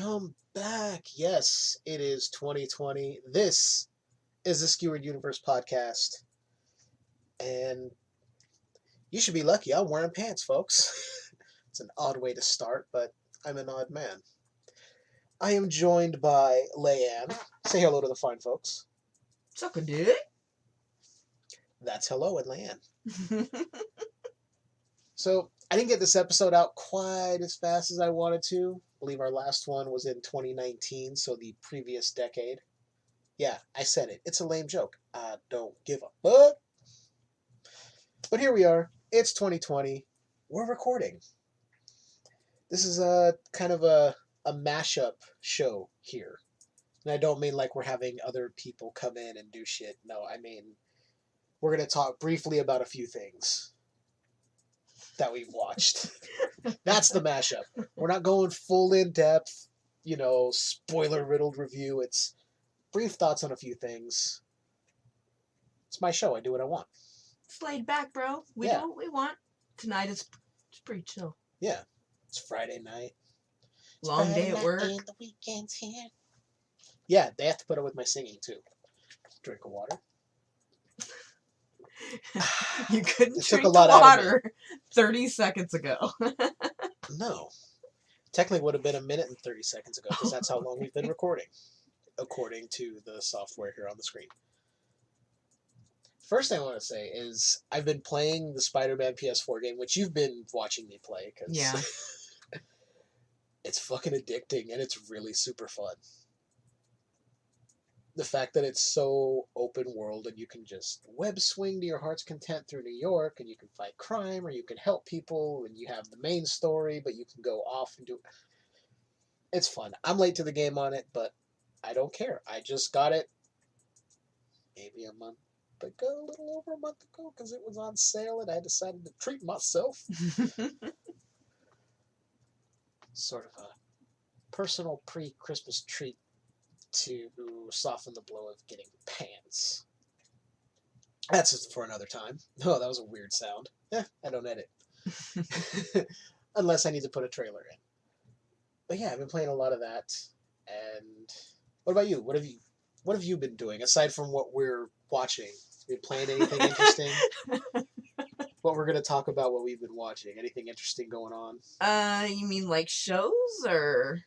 Welcome back. Yes, it is 2020. This is the Skewered Universe Podcast. And you should be lucky. I'm wearing pants, folks. It's an odd way to start, but I'm an odd man. I am joined by Leiann. Say hello to the fine folks. Suck a dick. That's hello and Leiann. So, I didn't get this episode out quite as fast as I wanted to. I believe our last one was in 2019, so the previous decade. Yeah, I said it. It's a lame joke. I don't give a fuck. But here we are. It's 2020. We're recording. This is a kind of a mashup show here. And I don't mean like we're having other people come in and do shit. No, I mean we're going to talk briefly about a few things that we've watched. That's the mashup. We're not going full in-depth, spoiler-riddled review. It's brief thoughts on a few things. It's my show. I do what I want. It's laid back, bro. We do what we want. Tonight is pretty chill. Yeah. It's Friday night. Long day at work. And the weekend's here. Yeah, they have to put up with my singing, too. Drink of water. You couldn't It drink took a lot water 30 seconds ago. No. Technically, it would have been a minute and 30 seconds ago, because that's how long we've been recording, according to the software here on the screen. First thing I want to say is I've been playing the Spider-Man PS4 game, which you've been watching me play, because it's fucking addicting, and it's really super fun. The fact that it's so open world and you can just web swing to your heart's content through New York, and you can fight crime, or you can help people, and you have the main story, but you can go off and do... It's fun. I'm late to the game on it, but I don't care. I just got it maybe a month ago, a little over a month ago, because it was on sale and I decided to treat myself. Sort of a personal pre-Christmas treat to soften the blow of getting pants. That's just for another time. Oh, that was a weird sound. I don't edit. Unless I need to put a trailer in. But yeah, I've been playing a lot of that. And what about you? What have you been doing aside from what we're watching? Have you been playing anything interesting? What we're going to talk about, what we've been watching. Anything interesting going on? You mean like shows or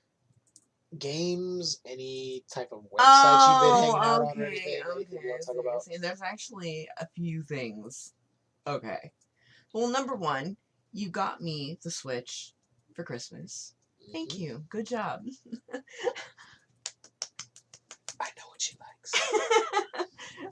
Games, any type of websites you've been hanging out on or anything? Anything you want to talk about? See, there's actually a few things. Okay. Well, number one, you got me the Switch for Christmas. Thank you. Good job. I know what she likes.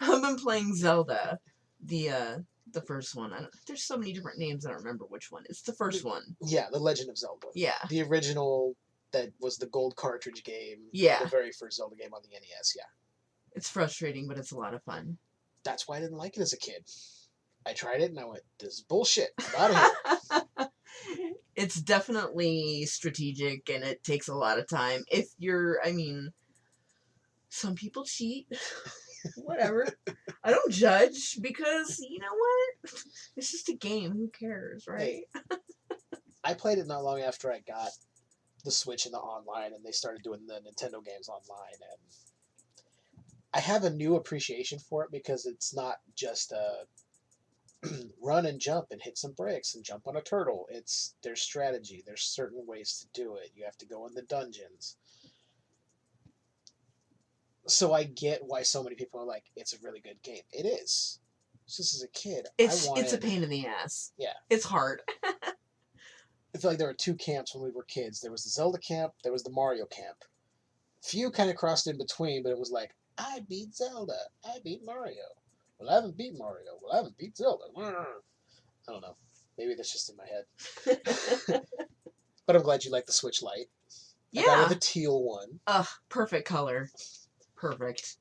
I've been playing Zelda, the first one. There's so many different names, I don't remember which one. It's the first one. Yeah, The Legend of Zelda. Yeah. The original that was the gold cartridge game. Yeah. The very first Zelda game on the NES, yeah. It's frustrating, but it's a lot of fun. That's why I didn't like it as a kid. I tried it and I went, this is bullshit. I'm out of here. It's definitely strategic and it takes a lot of time. Some people cheat. Whatever. I don't judge because, you know what? It's just a game. Who cares, right? Hey, I played it not long after I got the Switch in the online, and they started doing the Nintendo games online, and I have a new appreciation for it because it's not just a run and jump and hit some bricks and jump on a turtle. There's strategy. There's certain ways to do it. You have to go in the dungeons. So I get why so many people are like, it's a really good game. It is. Just as a kid, it's a pain in the ass. Yeah. It's hard. I feel like there were two camps when we were kids. There was the Zelda camp, there was the Mario camp. Few kind of crossed in between, but it was like, I beat Zelda, I beat Mario. Well, I haven't beat Mario. Well, I haven't beat Zelda. I don't know. Maybe that's just in my head. But I'm glad you like the Switch Lite. Yeah. I got the teal one. Ugh, perfect color. Perfect.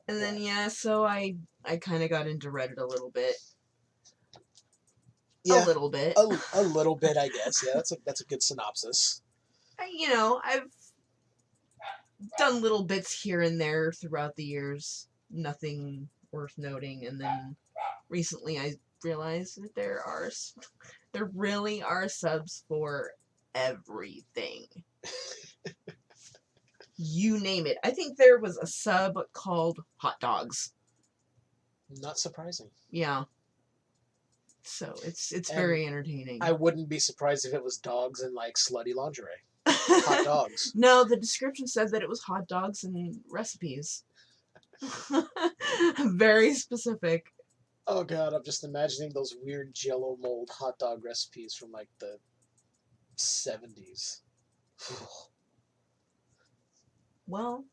And then, so I kind of got into Reddit a little bit. Yeah, a little bit. A little bit, I guess. Yeah, that's a good synopsis. I've done little bits here and there throughout the years. Nothing worth noting. And then recently I realized that there really are subs for everything. You name it. I think there was a sub called Hot Dogs. Not surprising. Yeah. So it's And very entertaining. I wouldn't be surprised if it was dogs in like slutty lingerie. Hot dogs. No, the description said that it was hot dogs and recipes. Very specific. Oh god, I'm just imagining those weird Jello mold hot dog recipes from like the 70s. Well,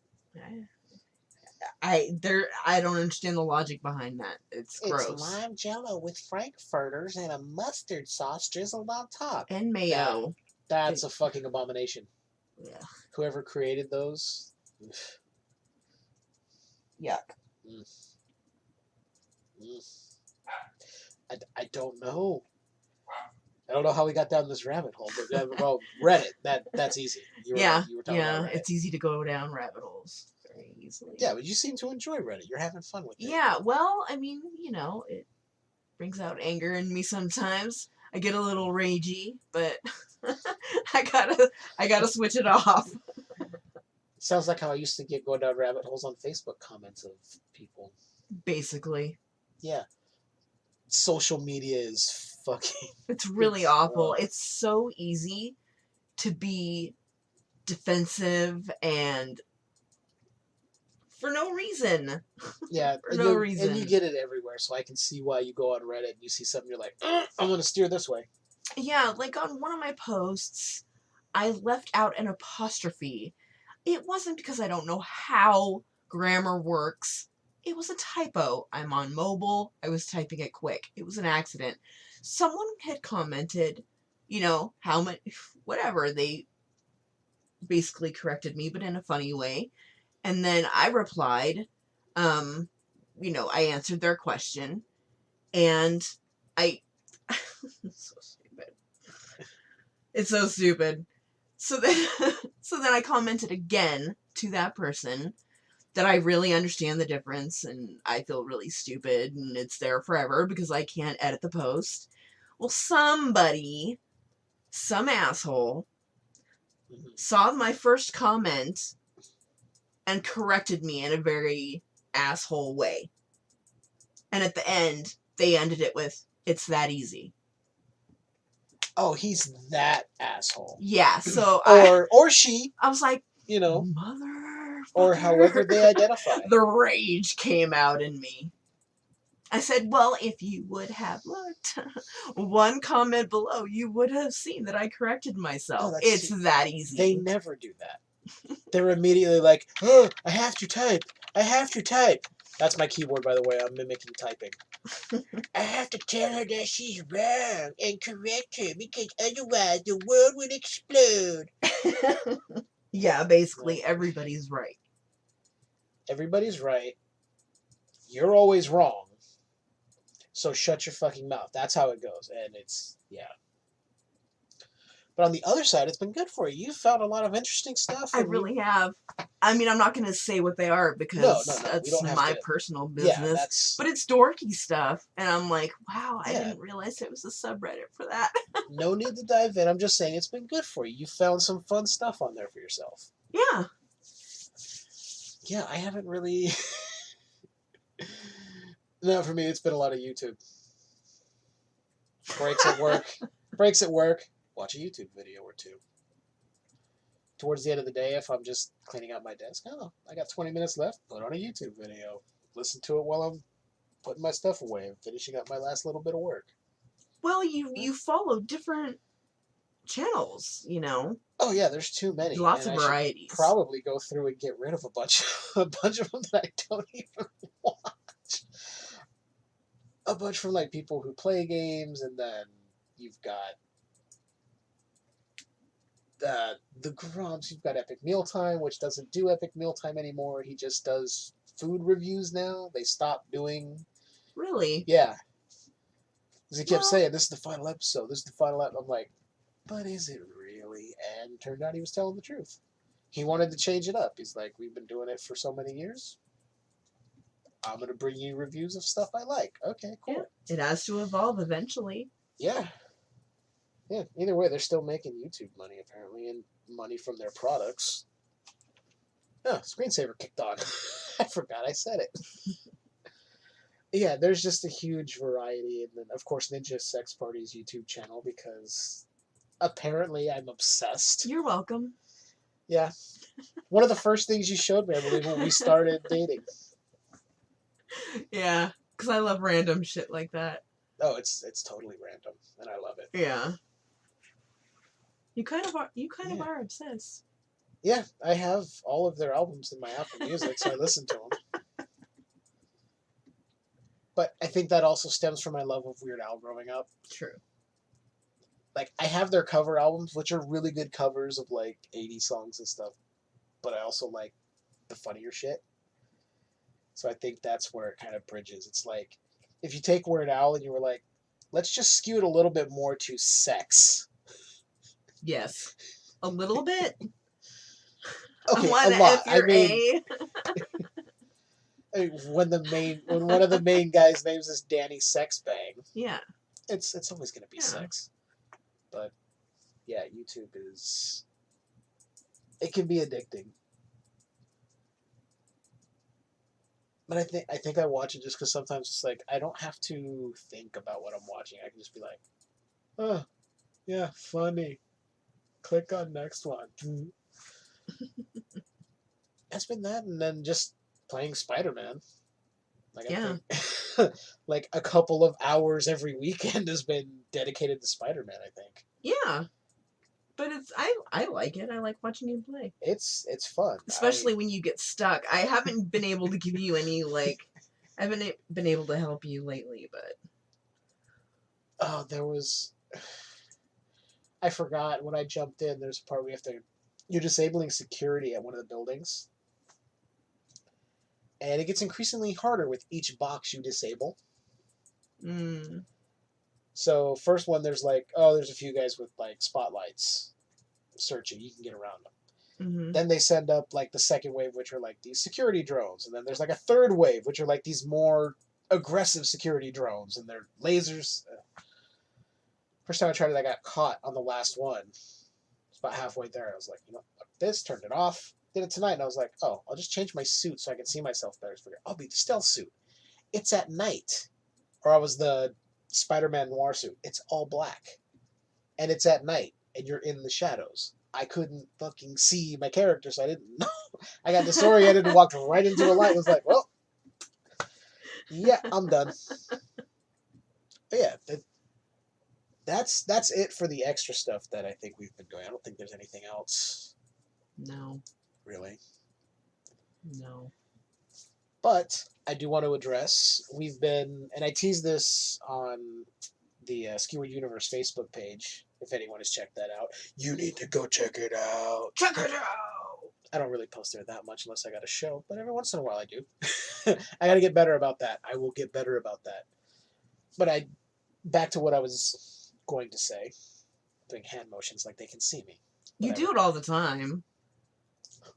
I don't understand the logic behind that. It's gross. It's lime Jello with frankfurters and a mustard sauce drizzled on top. And mayo. That's a fucking abomination. Yeah. Whoever created those. Yuck. I don't know. I don't know how we got down this rabbit hole, but well, Reddit. That's easy. You were talking about Reddit. It's easy to go down rabbit holes very easily. Yeah, but you seem to enjoy Reddit. You're having fun with it. Yeah, well, I mean, it brings out anger in me sometimes. I get a little ragey, but I gotta switch it off. Sounds like how I used to go down rabbit holes on Facebook comments of people. Basically. Yeah. Social media is fucking... It's really awful. It's so easy to be defensive and for no reason. Yeah. For no reason. And you get it everywhere, so I can see why you go on Reddit and you see something, you're like, I'm going to steer this way. Yeah, like on one of my posts, I left out an apostrophe. It wasn't because I don't know how grammar works. It was a typo. I'm on mobile. I was typing it quick. It was an accident. Someone had commented, how much, whatever. They basically corrected me, but in a funny way. And then I replied, I answered their question. And it's so stupid. It's so stupid. So then I commented again to that person that I really understand the difference and I feel really stupid and it's there forever because I can't edit the post. Well, some asshole, saw my first comment and corrected me in a very asshole way. And at the end, they ended it with, "It's that easy." Oh, he's that asshole. Yeah, so or she. I was like, mother. Or however they identify. The rage came out in me. I said, well, if you would have looked one comment below, you would have seen that I corrected myself. It's that easy. They never do that. They're immediately like, oh, I have to type. That's my keyboard, by the way. I'm mimicking typing. I have to tell her that she's wrong and correct her because otherwise the world would explode. Yeah, basically, everybody's right. Everybody's right. You're always wrong. So shut your fucking mouth. That's how it goes. And it's, yeah. But on the other side, it's been good for you. You've found a lot of interesting stuff. I really have. I mean, I'm not going to say what they are because that's my personal business. But it's dorky stuff. And I'm like, wow, I didn't realize there was a subreddit for that. No need to dive in. I'm just saying it's been good for you. You found some fun stuff on there for yourself. Yeah. Yeah, I haven't really... No, for me, it's been a lot of YouTube. Breaks at work. Watch a YouTube video or two. Towards the end of the day, if I'm just cleaning out my desk, I got 20 minutes left, put on a YouTube video. Listen to it while I'm putting my stuff away and finishing up my last little bit of work. Well, you follow different channels, Oh yeah, there's too many. Lots of varieties. Probably go through and get rid of a bunch of them that I don't even watch. A bunch from like people who play games, and then you've got the Grumps. You've got Epic Mealtime, which doesn't do Epic Mealtime anymore. He just does food reviews now. They stopped doing. Really? Yeah. Because he kept saying, "This is the final episode. This is the final episode." I'm like, but is it really? And turned out he was telling the truth. He wanted to change it up. He's like, we've been doing it for so many years. I'm going to bring you reviews of stuff I like. Okay, cool. Yeah, it has to evolve eventually. Yeah. Yeah, either way, they're still making YouTube money, apparently, and money from their products. Oh, screensaver kicked on. I forgot I said it. Yeah, there's just a huge variety. And then, of course, Ninja Sex Party's YouTube channel, because apparently I'm obsessed. You're welcome. Yeah. One of the first things you showed me, I believe, when we started dating. Yeah, because I love random shit like that. Oh, it's totally random, and I love it. Yeah. You kind of are obsessed. Yeah, I have all of their albums in my Apple Music, so I listen to them. But I think that also stems from my love of Weird Al growing up. True. Like, I have their cover albums, which are really good covers of, like, 80 songs and stuff. But I also like the funnier shit. So I think that's where it kind of bridges. It's like, if you take Weird Al and you were like, let's just skew it a little bit more to sex. Yes. A little bit. Okay, I a lot. I mean, when one of the main guys' names is Danny Sexbang. Yeah. It's always gonna be sex. But yeah, YouTube it can be addicting. But I think I watch it just because sometimes it's like I don't have to think about what I'm watching. I can just be like, oh, yeah, funny. Click on next one. It's been that, and then just playing Spider-Man. Like, I think, like a couple of hours every weekend has been dedicated to Spider-Man, I think. Yeah. But I like it. I like watching you play. It's fun. Especially when you get stuck. I haven't been able to give you any, like, I haven't been able to help you lately, but... Oh, there was... I forgot when I jumped in, there's a part where you're disabling security at one of the buildings. And it gets increasingly harder with each box you disable. Mm. So, first one, there's like, oh, there's a few guys with, like, spotlights searching. You can get around them. Mm-hmm. Then they send up, like, the second wave, which are, like, these security drones. And then there's, like, a third wave, which are, like, these more aggressive security drones. And they're lasers. First time I tried it, I got caught on the last one. It's about halfway there. I was like, you know, fuck this, turned it off. Did it tonight, and I was like, oh, I'll just change my suit so I can see myself better. I'll be the stealth suit. It's at night. Or I was the Spider-Man noir suit. It's all black. And it's at night, and you're in the shadows. I couldn't fucking see my character, so I didn't know. I got disoriented and walked right into a light. I was like, well, yeah, I'm done. But yeah, that's it for the extra stuff that I think we've been doing. I don't think there's anything else. No. Really? No. But I do want to address, we've been, and I teased this on the Skewered Universe Facebook page, if anyone has checked that out. You need to go check it out. Check it out! I don't really post there that much unless I got a show, but every once in a while I do. I got to get better about that. I will get better about that. But back to what I was going to say, doing hand motions like they can see me. You do it all the time.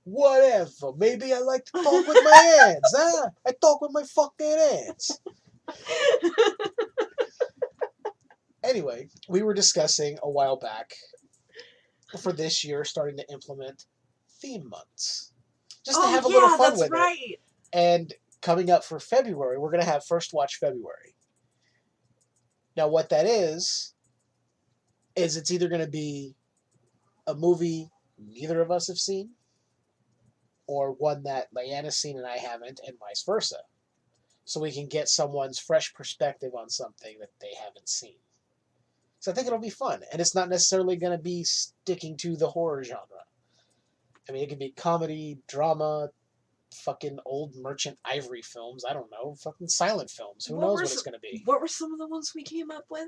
Whatever. Maybe I like to talk with my hands, huh? I talk with my fucking hands. Anyway, we were discussing a while back for this year starting to implement theme months. Just to have a little fun with it. And coming up for February, we're going to have First Watch February. Now, what that is it's either going to be a movie neither of us have seen, or one that Leiann has seen and I haven't, and vice versa. So we can get someone's fresh perspective on something that they haven't seen. So I think it'll be fun. And it's not necessarily going to be sticking to the horror genre. I mean, it could be comedy, drama, fucking old Merchant Ivory films. I don't know. Fucking silent films. Who knows what it's going to be? What were some of the ones we came up with?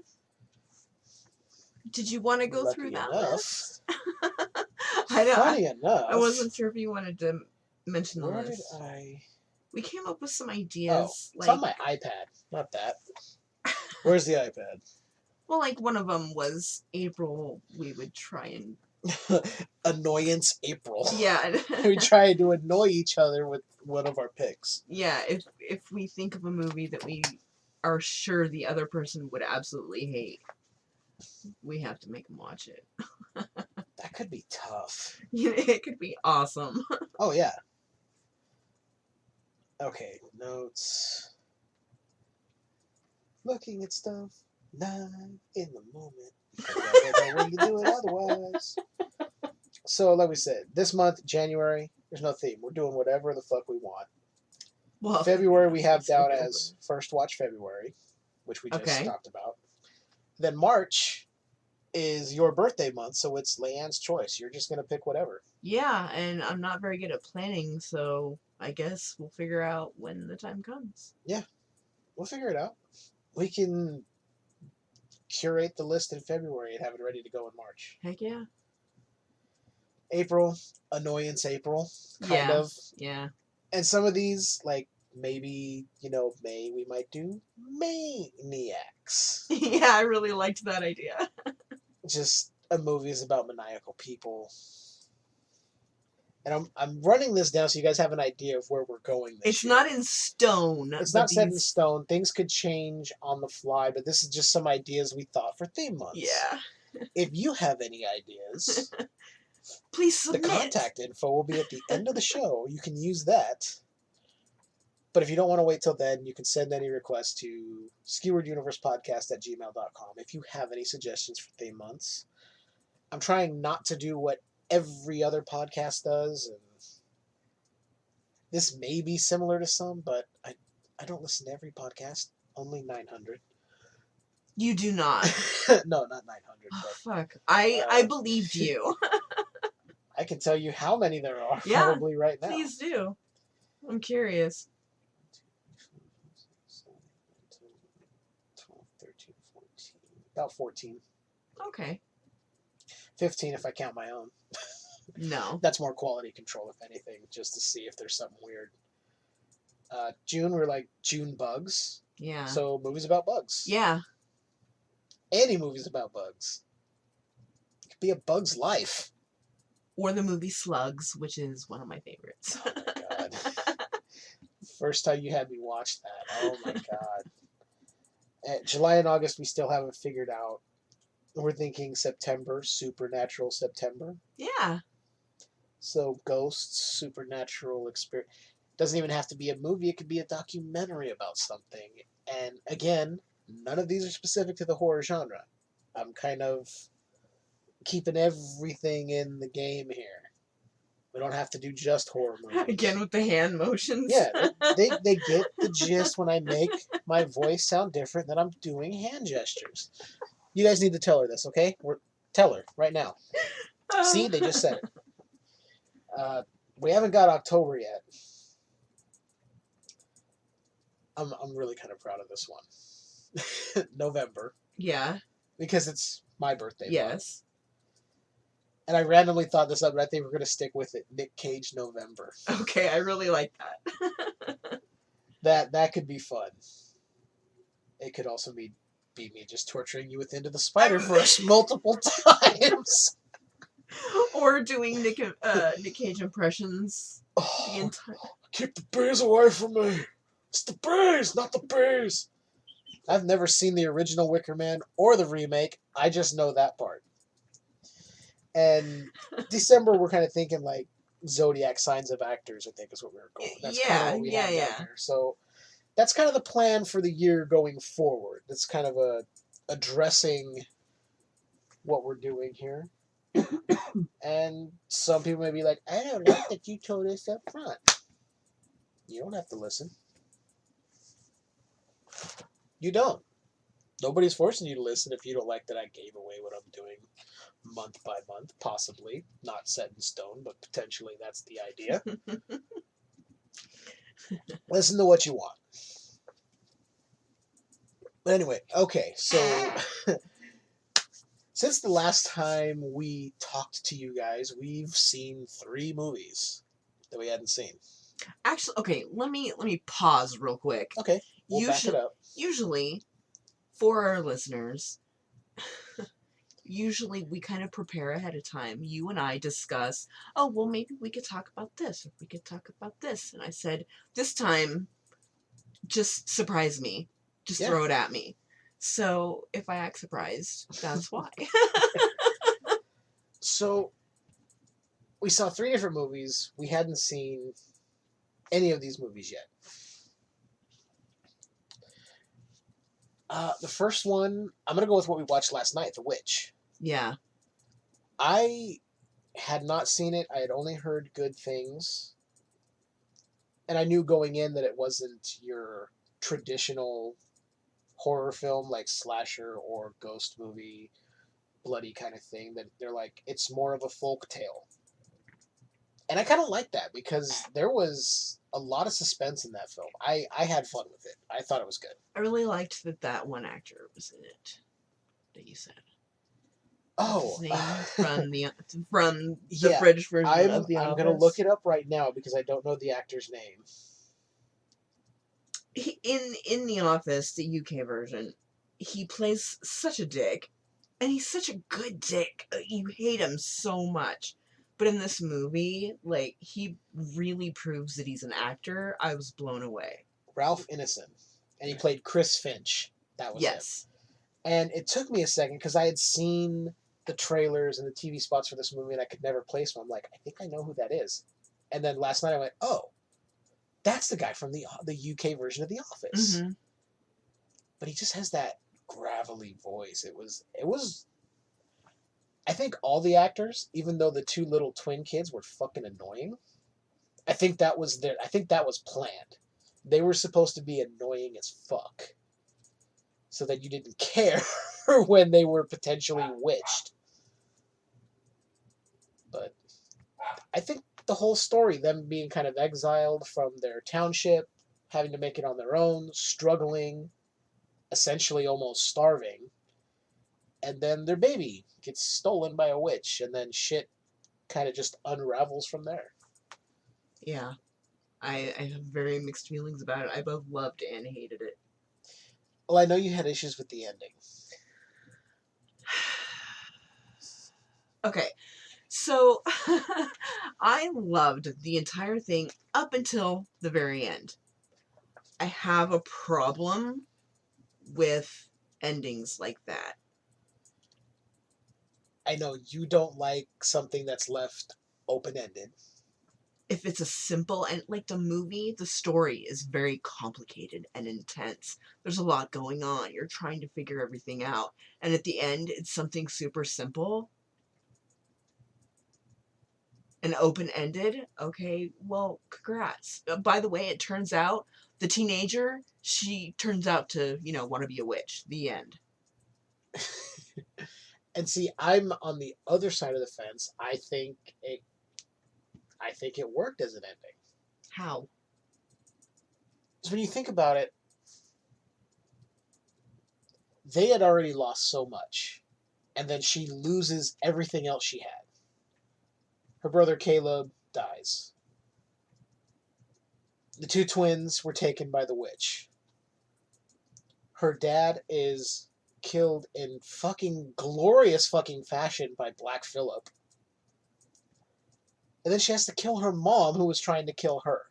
Did you want to go through that list? I know. Funny enough. I wasn't sure if you wanted to mention the Where list. did I... We came up with some ideas. It's on my iPad. Not that. Where's the iPad? Well, like one of them was April. We would try and... Annoyance April. Yeah. We try to annoy each other with one of our picks. Yeah, if we think of a movie that we are sure the other person would absolutely hate. We have to make them watch it. That could be tough. It could be awesome. Oh, yeah. Okay, notes. Looking at stuff, not in the moment. I don't know when you do it otherwise. So, like we said, this month, January, there's no theme. We're doing whatever the fuck we want. Well, February we have down as First Watch February, which we just talked about. Then March is your birthday month, so it's Leiann's choice. You're just going to pick whatever. Yeah, and I'm not very good at planning, so I guess we'll figure out when the time comes. Yeah, we'll figure it out. We can curate the list in February and have it ready to go in March. Heck yeah. April, Annoyance April, kind of. Yeah. And some of these, like, maybe, May, we might do Maniacs. Yeah, I really liked that idea. Just a movies about maniacal people. And I'm running this down so you guys have an idea of where we're going this year. It's not in stone. It's not set in stone. Things could change on the fly, but this is just some ideas we thought for theme months. Yeah. If you have any ideas, please submit. The contact info will be at the end of the show. You can use that. But if you don't want to wait till then, you can send any requests to skewereduniversepodcast@gmail.com if you have any suggestions for theme months. I'm trying not to do what every other podcast does, and this may be similar to some, but I don't listen to every podcast. Only 900. You do not. No, not 900. Oh, but, fuck. I believed you. I can tell you how many there are probably right now. Please do. I'm curious. 12, 13, 14. About 14. Okay. 15 if I count my own. No. That's more quality control, if anything, just to see if there's something weird. June, we're like June bugs. Yeah. So movies about bugs. Yeah. Any movies about bugs. It could be a bug's life. Or the movie Slugs, which is one of my favorites. Oh my god. First time you had me watch that. Oh my god. July and August we still haven't figured out. We're thinking September, Supernatural September. Yeah. So ghosts, supernatural experience. Doesn't even have to be a movie. It could be a documentary about something. And again, none of these are specific to the horror genre. I'm kind of keeping everything in the game here. We don't have to do just horror movies. Again with the hand motions. Yeah, they get the gist when I make my voice sound different that I'm doing hand gestures. You guys need to tell her this, okay? Tell her right now. See, they just said it. We haven't got October yet. I'm really kind of proud of this one. November. Yeah. Because it's my birthday month. Yes. And I randomly thought this up, but I think we're going to stick with it. Nick Cage November. Okay, I really like that. That could be fun. It could also be me just torturing you with Into the Spider-Verse multiple times. Or doing Nick Cage impressions. Oh, keep the bees away from me. It's the bees, not the bees. I've never seen the original Wicker Man or the remake. I just know that part. And December, we're kind of thinking like Zodiac Signs of Actors, I think is what we were going. That's kind of what we have down here. So that's kind of the plan for the year going forward. It's kind of addressing what we're doing here. And some people may be like, I don't like that you told us up front. You don't have to listen. You don't. Nobody's forcing you to listen if you don't like that I gave away what I'm doing month by month, possibly. Not set in stone, but potentially that's the idea. Listen to what you want. But anyway, okay, so since the last time we talked to you guys, we've seen 3 movies that we hadn't seen. Actually, okay, let me pause real quick. Okay, we'll back it up. Usually, for our listeners, usually we kind of prepare ahead of time. You and I discuss, oh, well, maybe we could talk about this, or we could talk about this. And I said, this time, just surprise me. Just throw it at me. So if I act surprised, that's why. So, we saw 3 different movies. We hadn't seen any of these movies yet. The first one, I'm going to go with what we watched last night, The Witch. Yeah. I had not seen it. I had only heard good things. And I knew going in that it wasn't your traditional horror film like slasher or ghost movie, bloody kind of thing. That they're like, it's more of a folk tale. And I kind of like that because there was a lot of suspense in that film. I had fun with it. I thought it was good. I really liked that one actor was in it. That you said. Oh, What's his name? from the British version of The Office. I'm gonna look it up right now because I don't know the actor's name. In The Office, the UK version, he plays such a dick, and he's such a good dick. You hate him so much. But in this movie, like, he really proves that he's an actor. I was blown away. Ralph Ineson, and he played Chris Finch. That was him. And it took me a second because I had seen the trailers and the TV spots for this movie, and I could never place him. I'm like, I think I know who that is. And then last night I went, oh, that's the guy from the UK version of The Office. Mm-hmm. But he just has that gravelly voice. It was. I think all the actors, even though the 2 little twin kids were fucking annoying, I think that was planned. They were supposed to be annoying as fuck, so that you didn't care when they were potentially witched. But I think the whole story, them being kind of exiled from their township, having to make it on their own, struggling, essentially almost starving, and then their baby gets stolen by a witch, and then shit kind of just unravels from there. Yeah. I have very mixed feelings about it. I both loved and hated it. Well, I know you had issues with the ending. Okay, so I loved the entire thing up until the very end. I have a problem with endings like that. I know you don't like something that's left open-ended. If it's a simple, and like the movie, the story is very complicated and intense. There's a lot going on. You're trying to figure everything out. And at the end, it's something super simple and open-ended. Okay, well, congrats. By the way, it turns out the teenager, she turns out to, want to be a witch. The end. And see, I'm on the other side of the fence. I think it worked as an ending. How? So when you think about it, they had already lost so much, and then she loses everything else she had. Her brother Caleb dies. The 2 twins were taken by the witch. Her dad is killed in fucking glorious fucking fashion by Black Phillip. And then she has to kill her mom, who was trying to kill her.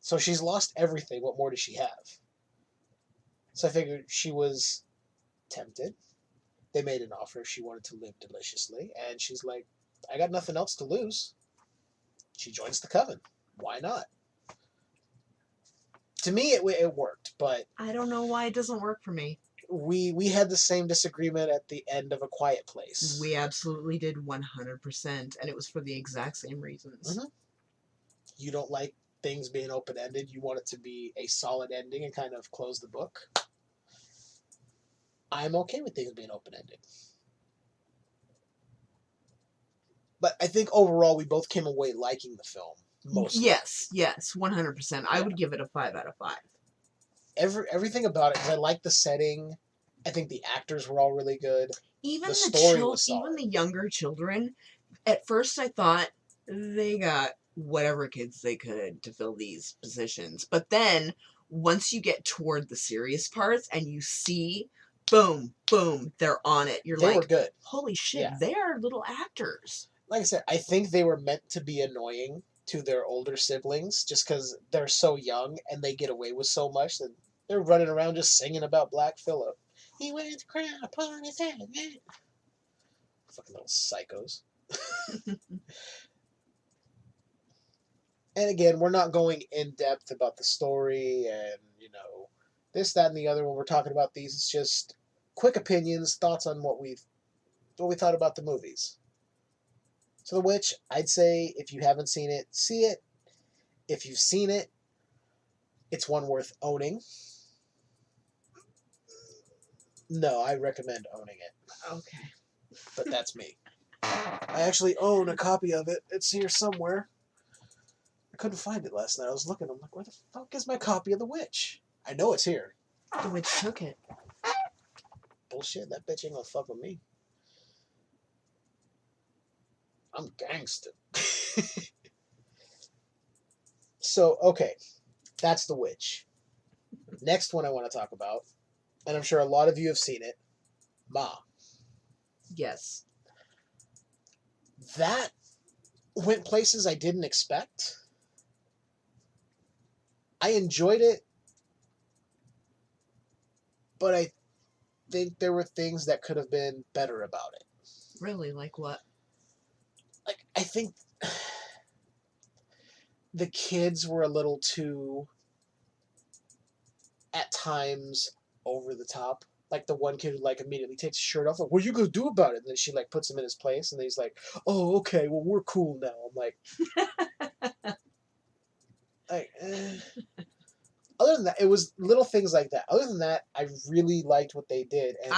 So she's lost everything. What more does she have? So I figured she was tempted. They made an offer if she wanted to live deliciously. And she's like, I got nothing else to lose. She joins the coven. Why not? To me, it worked, but I don't know why it doesn't work for me. We had the same disagreement at the end of A Quiet Place. We absolutely did 100%, and it was for the exact same reasons. Mm-hmm. You don't like things being open-ended. You want it to be a solid ending and kind of close the book. I'm okay with things being open-ended. But I think overall we both came away liking the film. Mostly. Yes, 100%. Yeah. I would give it a 5 out of 5. Everything about it, because I like the setting. I think the actors were all really good. Even the story was solid. Even the younger children, at first I thought they got whatever kids they could to fill these positions. But then, once you get toward the serious parts and you see, boom, they're on it. They were good. Holy shit, they are little actors. Like I said, I think they were meant to be annoying to their older siblings just because they're so young and they get away with so much that They're running around just singing about Black Phillip. He wears a crown upon his head. Fucking little psychos. And again, we're not going in depth about the story and, this, that, and the other when we're talking about these. It's just quick opinions, thoughts on what we thought about the movies. So The Witch, I'd say if you haven't seen it, see it. If you've seen it, it's one worth owning. No, I recommend owning it. Okay. But that's me. I actually own a copy of it. It's here somewhere. I couldn't find it last night. I was looking. I'm like, where the fuck is my copy of The Witch? I know it's here. The witch took it. Bullshit. That bitch ain't gonna fuck with me. I'm gangster. So, okay. That's The Witch. Next one I want to talk about, and I'm sure a lot of you have seen it, Ma. Yes. That went places I didn't expect. I enjoyed it, but I think there were things that could have been better about it. Really? Like what? Like, I think the kids were a little too, at times, over the top. Like the one kid who like immediately takes his shirt off, like, what are you gonna do about it? And then she like puts him in his place, and then he's like, oh, okay, well, we're cool now. I'm like, Other than that, it was little things like that. Other than that, I really liked what they did, and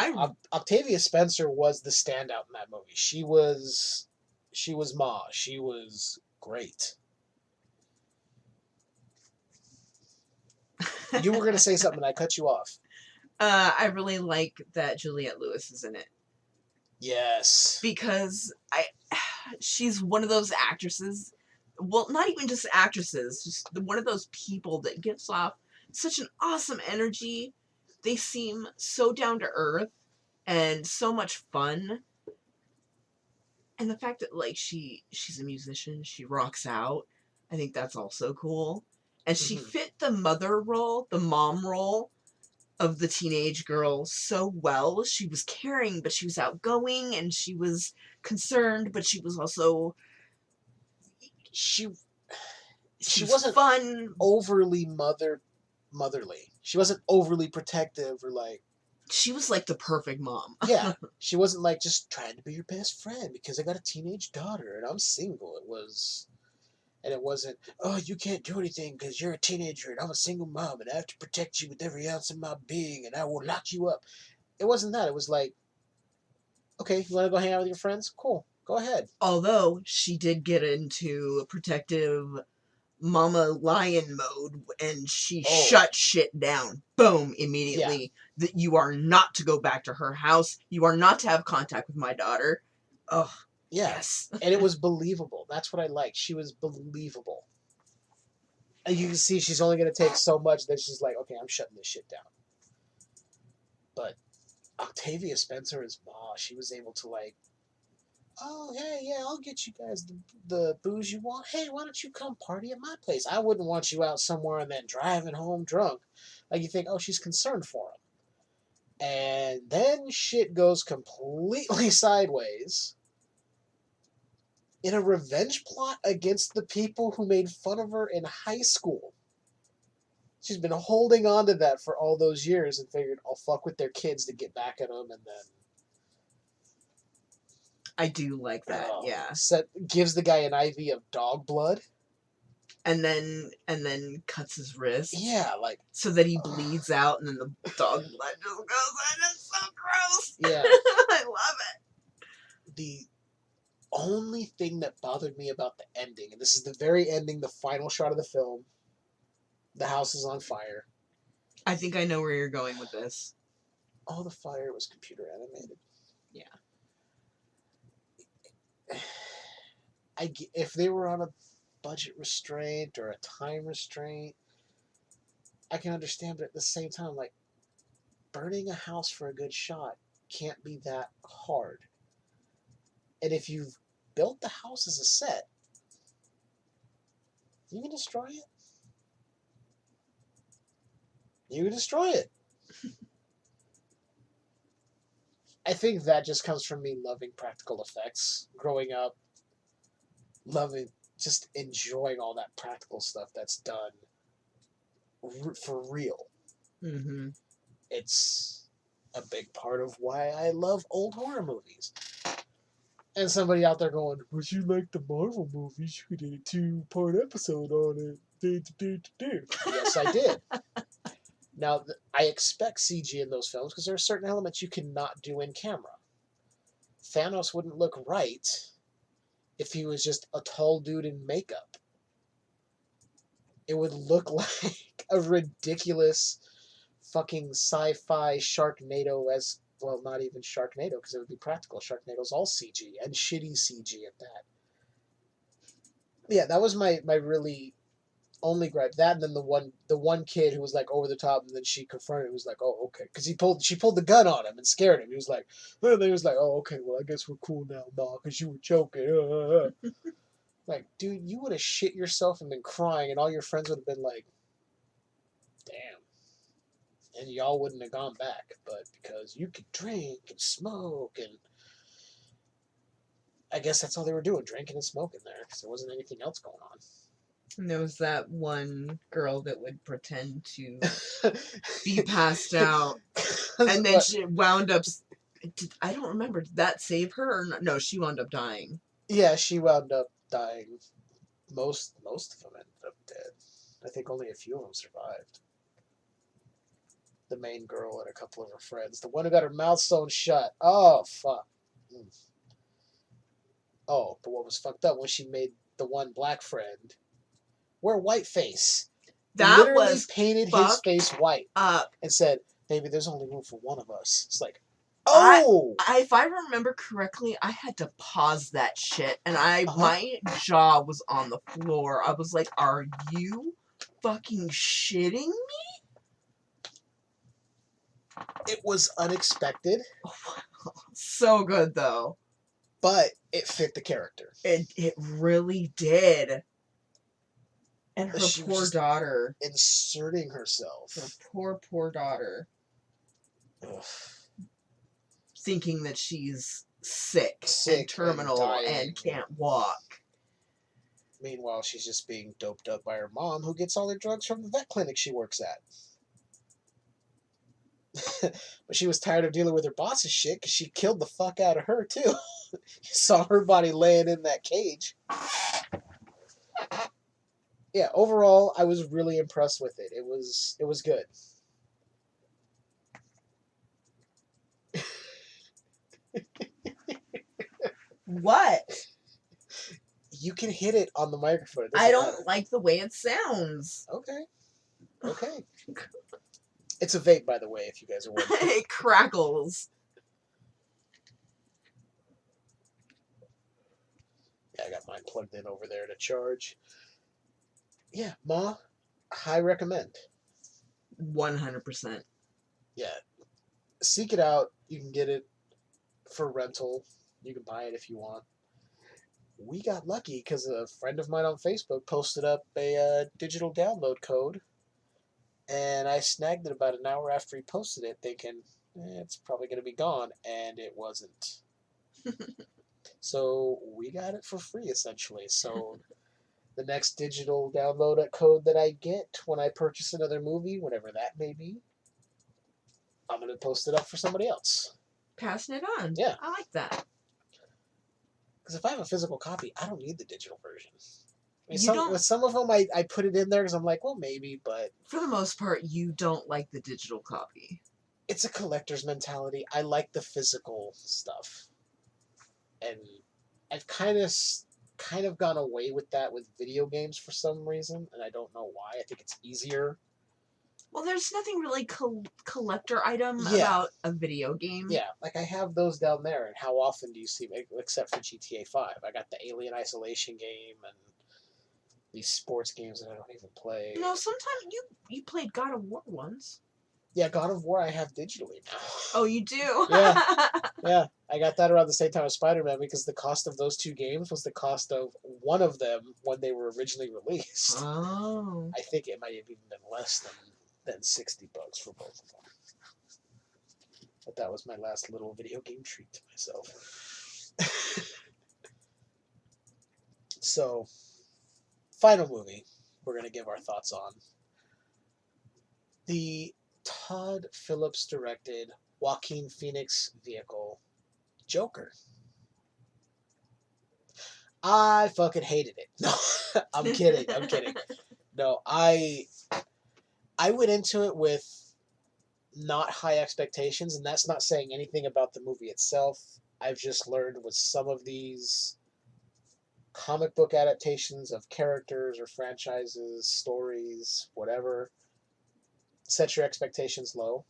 Octavia Spencer was the standout in that movie. She was Ma. She was great. You were gonna say something, and I cut you off. I really like that Juliette Lewis is in it. Yes. Because she's one of those actresses, well, not even just actresses, just one of those people that gives off such an awesome energy. They seem so down to earth and so much fun. And the fact that, like, she's a musician, she rocks out, I think that's also cool. And she fit the mother role, the mom role of the teenage girl so well. She was caring, but she was outgoing, and she was concerned, but she was also she wasn't fun, overly motherly. She wasn't overly protective or like. She was like the perfect mom. Yeah, she wasn't like just trying to be your best friend because I got a teenage daughter and I'm single. It wasn't, oh, you can't do anything because you're a teenager and I'm a single mom and I have to protect you with every ounce of my being and I will lock you up. It wasn't that. It was like, okay, you want to go hang out with your friends? Cool, go ahead. Although she did get into a protective Mama Lion mode and she shut shit down. Boom, immediately. Yeah. That you are not to go back to her house. You are not to have contact with my daughter. Oh. Yeah. Yes. And it was believable. That's what I liked. She was believable. And you can see she's only going to take so much that she's like, okay, I'm shutting this shit down. But Octavia Spencer as Ma, she was able to like, oh, hey, yeah, I'll get you guys the booze you want. Hey, why don't you come party at my place? I wouldn't want you out somewhere and then driving home drunk. Like you think, oh, she's concerned for him. And then shit goes completely sideways. In a revenge plot against the people who made fun of her in high school. She's been holding on to that for all those years and figured, I'll fuck with their kids to get back at them, and then... I do like that, yeah. Gives the guy an IV of dog blood. And then cuts his wrist. Yeah, like... So that he bleeds out, and then the dog blood just goes in. It's so gross! Yeah. I love it. The only thing that bothered me about the ending, and this is the very ending, the final shot of the film, the house is on fire. I think I know where you're going with this. Oh, the fire was computer animated. Yeah. If they were on a budget restraint or a time restraint, I can understand, but at the same time, like, burning a house for a good shot can't be that hard. And if you've built the house as a set, you can destroy it. You destroy it. I think that just comes from me loving practical effects. Growing up, loving, just enjoying all that practical stuff that's done for real. Mm-hmm. It's a big part of why I love old horror movies. And somebody out there going, would you like the Marvel movies? You did a 2-part episode on it. Yes, I did. Now, I expect CG in those films because there are certain elements you cannot do in camera. Thanos wouldn't look right if he was just a tall dude in makeup. It would look like a ridiculous fucking sci-fi Sharknado as well, not even Sharknado because it would be practical. Sharknado's all CG and shitty CG at that. Yeah, that was my really only gripe. That and then the one kid who was like over the top, and then she confronted him. He was like, "Oh, okay," because she pulled the gun on him and scared him. He was like, "Oh, okay, well, I guess we're cool now, Ma, because you were choking." Like, dude, you would have shit yourself and been crying, and all your friends would have been like, "Damn," and y'all wouldn't have gone back. But because you could drink and smoke, and I guess that's all they were doing, drinking and smoking there, because there wasn't anything else going on. And there was that one girl that would pretend to be passed out. And then she wound up... I don't remember. Did that save her? Or not? No, she wound up dying. Yeah, she wound up dying. Most of them ended up dead. I think only a few of them survived. The main girl and a couple of her friends. The one who got her mouth sewn shut. Oh, fuck. Oh, but what was fucked up when she made the one black friend wear whiteface. That literally was painted his face white and said, "Baby, there's only room for one of us." It's like, oh! If I remember correctly, I had to pause that shit, and my jaw was on the floor. I was like, "Are you fucking shitting me?" It was unexpected. So good, though. But it fit the character. It really did. And her poor daughter. Inserting herself. Her poor daughter. Ugh. Thinking that she's sick and terminal and can't walk. Meanwhile, she's just being doped up by her mom, who gets all her drugs from the vet clinic she works at. But she was tired of dealing with her boss's shit because she killed the fuck out of her, too. You saw her body laying in that cage. Yeah, overall, I was really impressed with it. It was good. What? You can hit it on the microphone. I don't like the way it sounds. Okay. It's a vape, by the way, if you guys are wondering. It crackles. Yeah, I got mine plugged in over there to charge. Yeah, Ma, high recommend. 100%. Yeah. Seek it out. You can get it for rental. You can buy it if you want. We got lucky because a friend of mine on Facebook posted up a digital download code. And I snagged it about an hour after he posted it, thinking, it's probably going to be gone. And it wasn't. So we got it for free, essentially. So the next digital download code that I get when I purchase another movie, whatever that may be, I'm going to post it up for somebody else. Passing it on. Yeah. I like that. Because if I have a physical copy, I don't need the digital version. I mean, with some of them, I put it in there because I'm like, well, maybe, but... For the most part, you don't like the digital copy. It's a collector's mentality. I like the physical stuff. And I've kind of gone away with that with video games for some reason, and I don't know why. I think it's easier. Well, there's nothing really collector item about a video game. Yeah, like I have those down there, and how often do you see them, except for GTA 5? I got the Alien Isolation game, and these sports games that I don't even play. No, sometimes you played God of War once. Yeah, God of War I have digitally now. Oh, you do? Yeah. I got that around the same time as Spider-Man because the cost of those two games was the cost of one of them when they were originally released. Oh. I think it might have even been less than than $60 for both of them. But that was my last little video game treat to myself. So, final movie we're going to give our thoughts on. The Todd Phillips directed Joaquin Phoenix vehicle, Joker. I fucking hated it. No, I'm kidding. No, I went into it with not high expectations, and that's not saying anything about the movie itself. I've just learned with some of these comic book adaptations of characters or franchises, stories, whatever, set your expectations low,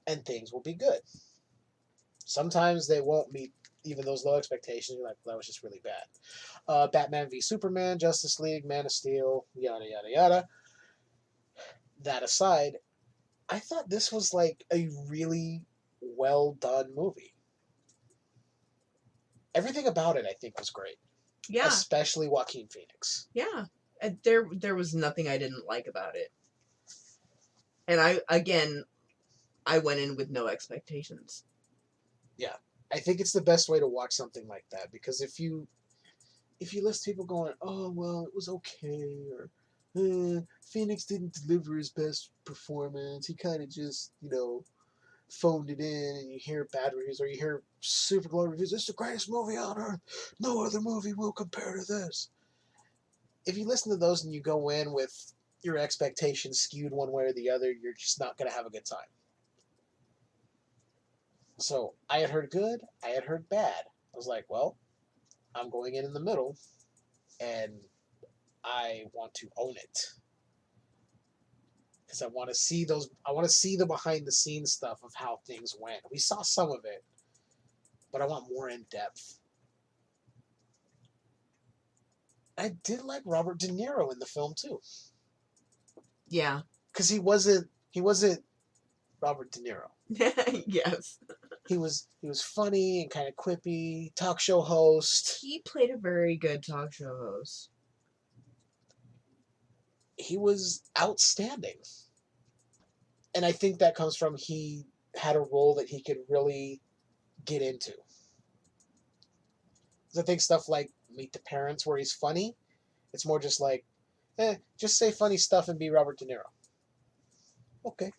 and things will be good. Sometimes they won't meet even those low expectations. You're like, well, that was just really bad. Batman v Superman, Justice League, Man of Steel, yada, yada, yada. That aside, I thought this was like a really well done movie. Everything about it, I think, was great. Yeah. Especially Joaquin Phoenix. Yeah. There was nothing I didn't like about it. And I went in with no expectations. Yeah. I think it's the best way to watch something like that, because if you listen to people going, oh, well, it was okay, or Phoenix didn't deliver his best performance, he kind of just, phoned it in, and you hear bad reviews, or you hear super glowing reviews, this is the greatest movie on earth, no other movie will compare to this. If you listen to those and you go in with your expectations skewed one way or the other, you're just not going to have a good time. So I had heard good, I had heard bad. I was like, well, I'm going in the middle, and I want to own it. Because I want to see the behind the scenes stuff of how things went. We saw some of it, but I want more in depth. I did like Robert De Niro in the film too. Yeah. Because he wasn't Robert De Niro. Yes. He was funny and kind of quippy, talk show host. He played a very good talk show host. He was outstanding. And I think that comes from he had a role that he could really get into. Because I think stuff like Meet the Parents, where he's funny, it's more just like, just say funny stuff and be Robert De Niro. Okay.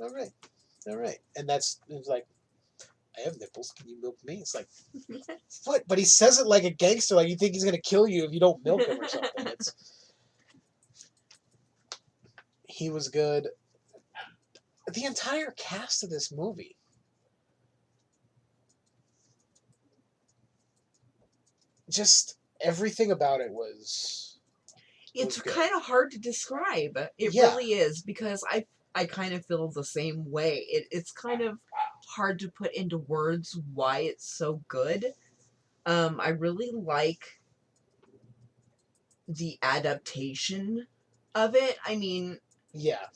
All right. And it's like, I have nipples. Can you milk me? It's like, what? But he says it like a gangster. Like you think he's going to kill you if you don't milk him or something. He was good. The entire cast of this movie. Just everything about it was... It's kind of hard to describe. It really is, because I kind of feel the same way. It's kind of hard to put into words why it's so good. I really like the adaptation of it. I mean, yeah,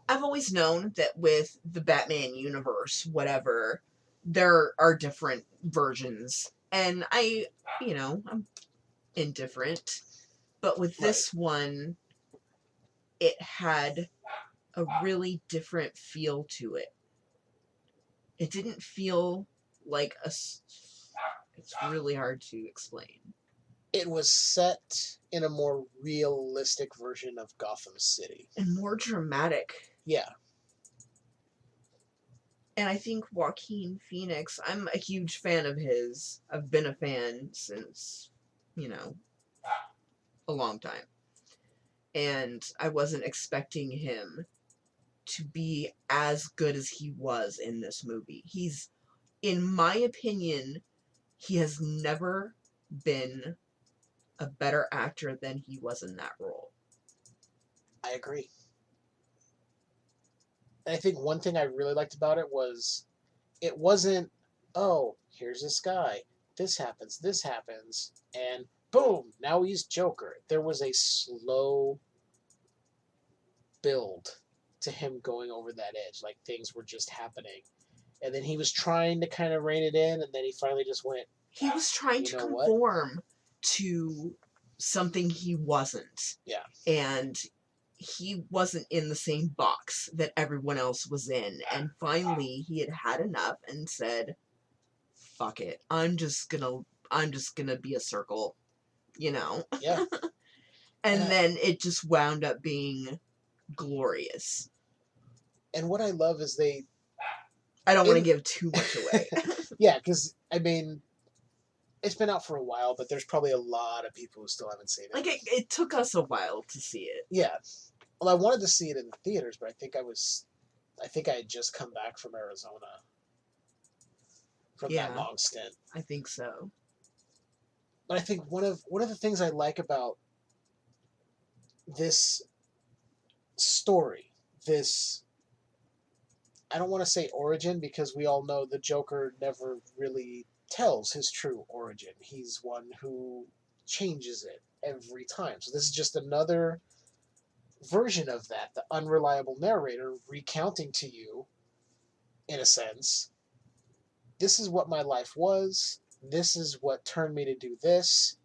I've always known that with the Batman universe, whatever, there are different versions. And I'm indifferent. But with this one, it had a really different feel to it. It didn't feel like it's really hard to explain. It was set in a more realistic version of Gotham City. And more dramatic. Yeah. And I think Joaquin Phoenix, I'm a huge fan of his. I've been a fan since, a long time. And I wasn't expecting him to be as good as he was in this movie. He's, in my opinion, he has never been a better actor than he was in that role. I agree. And I think one thing I really liked about it was it wasn't, oh, here's this guy, this happens, and boom, now he's Joker. There was a slow build to him going over that edge. Like things were just happening. And then he was trying to kind of rein it in, and then he finally just went. He was trying to conform to something he wasn't. Yeah. And he wasn't in the same box that everyone else was in. And finally, he had enough and said, fuck it. I'm just gonna be a circle, you know? Yeah. And then it just wound up being glorious. And what I love is I don't want to give too much away. Yeah, because, I mean, it's been out for a while, but there's probably a lot of people who still haven't seen it. Like, it took us a while to see it. Yeah. Well, I wanted to see it in the theaters, but I think I had just come back from Arizona from that long stint. I think so. But I think one of the things I like about this story, this, I don't want to say origin, because we all know the Joker never really tells his true origin. He's one who changes it every time. So this is just another version of that, the unreliable narrator recounting to you, in a sense, this is what my life was, this is what turned me to do this,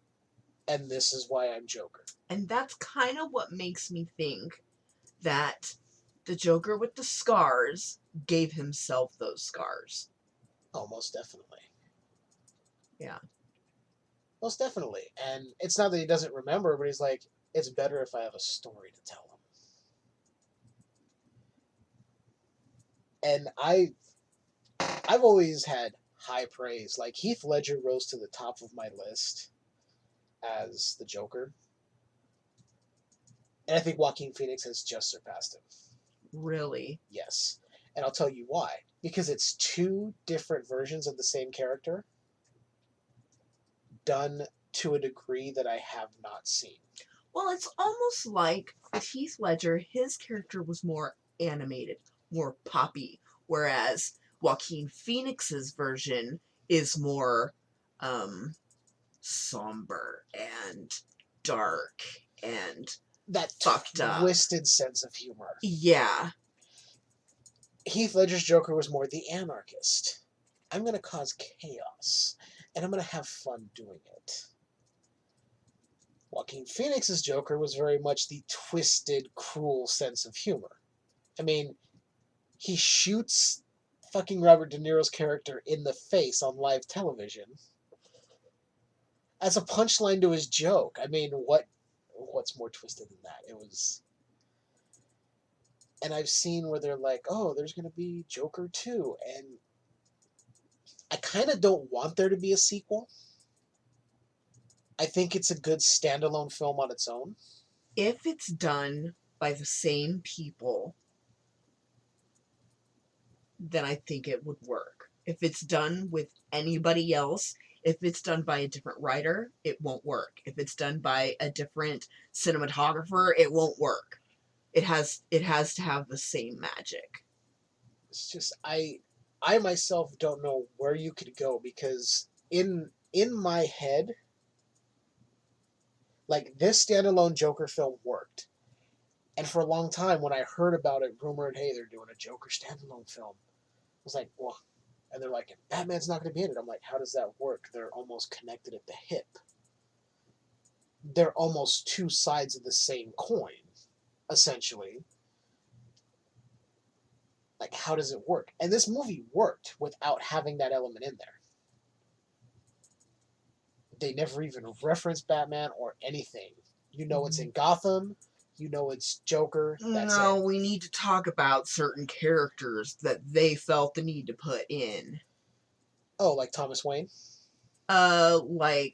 and this is why I'm Joker. And that's kind of what makes me think that the Joker with the scars gave himself those scars. Oh, most definitely. Yeah. Most definitely. And it's not that he doesn't remember, but he's like, it's better if I have a story to tell him. And I've always had high praise. Like, Heath Ledger rose to the top of my list as the Joker. And I think Joaquin Phoenix has just surpassed him. Really? Yes. And I'll tell you why. Because it's two different versions of the same character done to a degree that I have not seen. Well, it's almost like with Heath Ledger, his character was more animated, more poppy, whereas Joaquin Phoenix's version is more somber and dark and that fucked up, twisted sense of humor. Yeah. Heath Ledger's Joker was more the anarchist. I'm going to cause chaos, and I'm going to have fun doing it. Joaquin Phoenix's Joker was very much the twisted, cruel sense of humor. I mean, he shoots fucking Robert De Niro's character in the face on live television as a punchline to his joke. I mean, what's more twisted than that? It was... And I've seen where they're like, oh, there's going to be Joker 2, and I kind of don't want there to be a sequel. I think it's a good standalone film on its own. If it's done by the same people, then I think it would work. If it's done with anybody else, if it's done by a different writer, it won't work. If it's done by a different cinematographer, it won't work. It has to have the same magic. It's just I myself don't know where you could go, because in my head, like, this standalone Joker film worked. And for a long time, when I heard about it, rumored, hey, they're doing a Joker standalone film, I was like, well, and they're like, Batman's not going to be in it. I'm like, how does that work? They're almost connected at the hip. They're almost two sides of the same coin, essentially. Like, how does it work? And this movie worked without having that element in there. They never even reference Batman or anything. You know it's in Gotham. You know it's Joker. That's it. We need to talk about certain characters that they felt the need to put in. Oh, like Thomas Wayne? Alfred.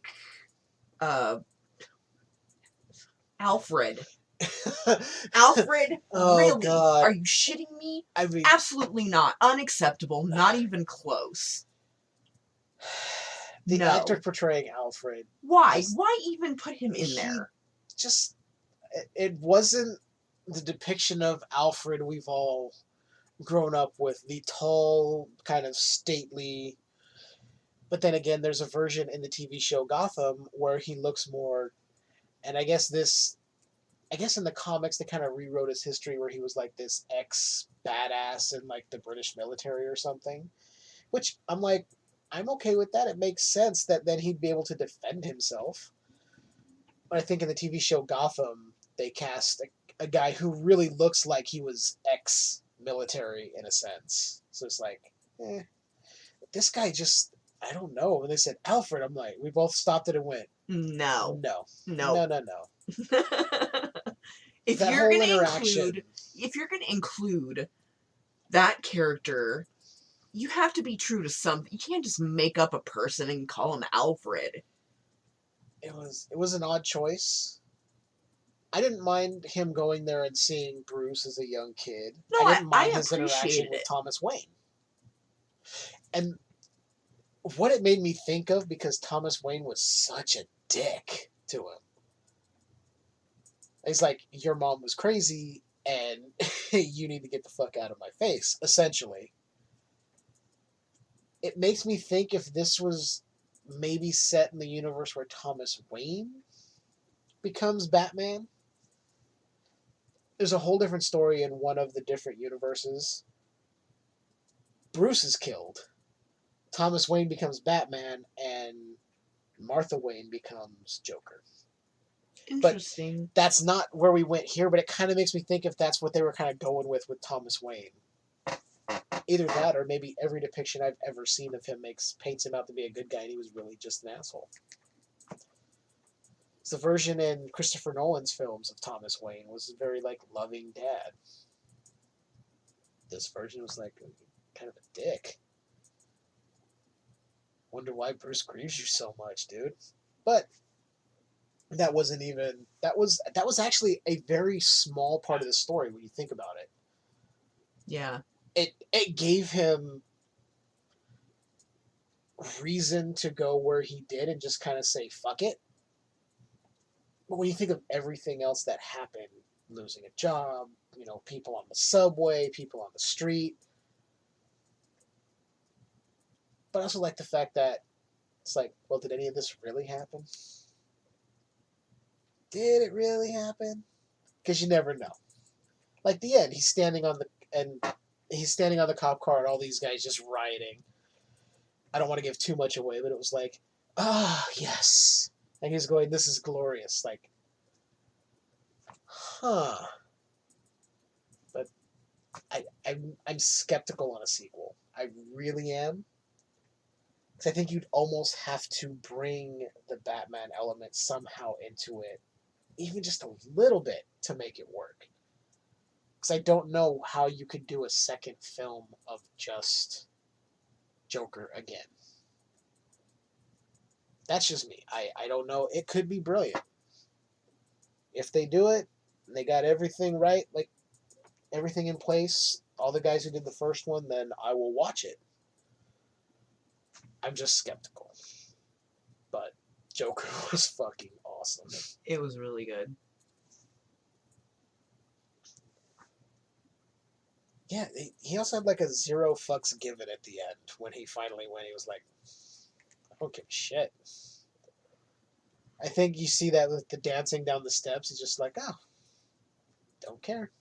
Alfred, oh, really? God. Are you shitting me? I mean, absolutely not. Unacceptable. Not even close. The actor portraying Alfred. Why? Why even put him in there? Just, it wasn't the depiction of Alfred we've all grown up with. The tall, kind of stately. But then again, there's a version in the TV show Gotham where he looks more, and I guess in the comics they kind of rewrote his history where he was like this ex-badass in like the British military or something. Which I'm like, I'm okay with that. It makes sense that then he'd be able to defend himself. But I think in the TV show Gotham, they cast a guy who really looks like he was ex-military in a sense. So it's like, this guy just, I don't know. When they said Alfred, I'm like, we both stopped it and went, No. no. If That you're whole gonna interaction. include that character, you have to be true to something. You can't just make up a person and call him Alfred. It was an odd choice. I didn't mind him going there and seeing Bruce as a young kid. No, I didn't mind his appreciated interaction with it. Thomas Wayne. And what it made me think of, because Thomas Wayne was such a dick to him. He's like, your mom was crazy and you need to get the fuck out of my face, essentially. It makes me think if this was maybe set in the universe where Thomas Wayne becomes Batman. There's a whole different story in one of the different universes. Bruce is killed. Thomas Wayne becomes Batman, and Martha Wayne becomes Joker. Interesting. But that's not where we went here, but it kind of makes me think if that's what they were kind of going with Thomas Wayne. Either that, or maybe every depiction I've ever seen of him paints him out to be a good guy, and he was really just an asshole. It's the version in Christopher Nolan's films of Thomas Wayne was a very, like, loving dad. This version was, like, kind of a dick. Wonder why Bruce grieves you so much, dude. But that wasn't even... That was actually a very small part of the story when you think about it. Yeah. It gave him reason to go where he did and just kind of say, fuck it. But when you think of everything else that happened, losing a job, people on the subway, people on the street. But I also like the fact that it's like, well, did any of this really happen? Did it really happen? Because you never know. Like the end, he's standing on the cop car and all these guys just rioting. I don't want to give too much away, but it was like, yes. And he's going, this is glorious. Like, But I'm skeptical on a sequel. I really am. Because I think you'd almost have to bring the Batman element somehow into it, even just a little bit, to make it work. Because I don't know how you could do a second film of just Joker again. That's just me. I don't know. It could be brilliant. If they do it, and they got everything right, like everything in place, all the guys who did the first one, then I will watch it. I'm just skeptical. But Joker was fucking awesome. It was really good. Yeah, he also had like a zero fucks given at the end when he finally went. He was like, I don't give a shit. I think you see that with the dancing down the steps. He's just like, don't care.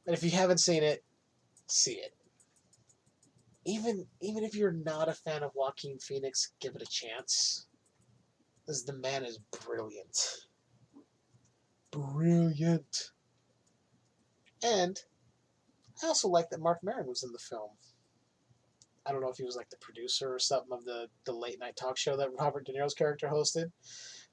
And if you haven't seen it, see it. Even if you're not a fan of Joaquin Phoenix, give it a chance. Because the man is brilliant. Brilliant. And I also like that Mark Maron was in the film. I don't know if he was like the producer or something of the late night talk show that Robert De Niro's character hosted.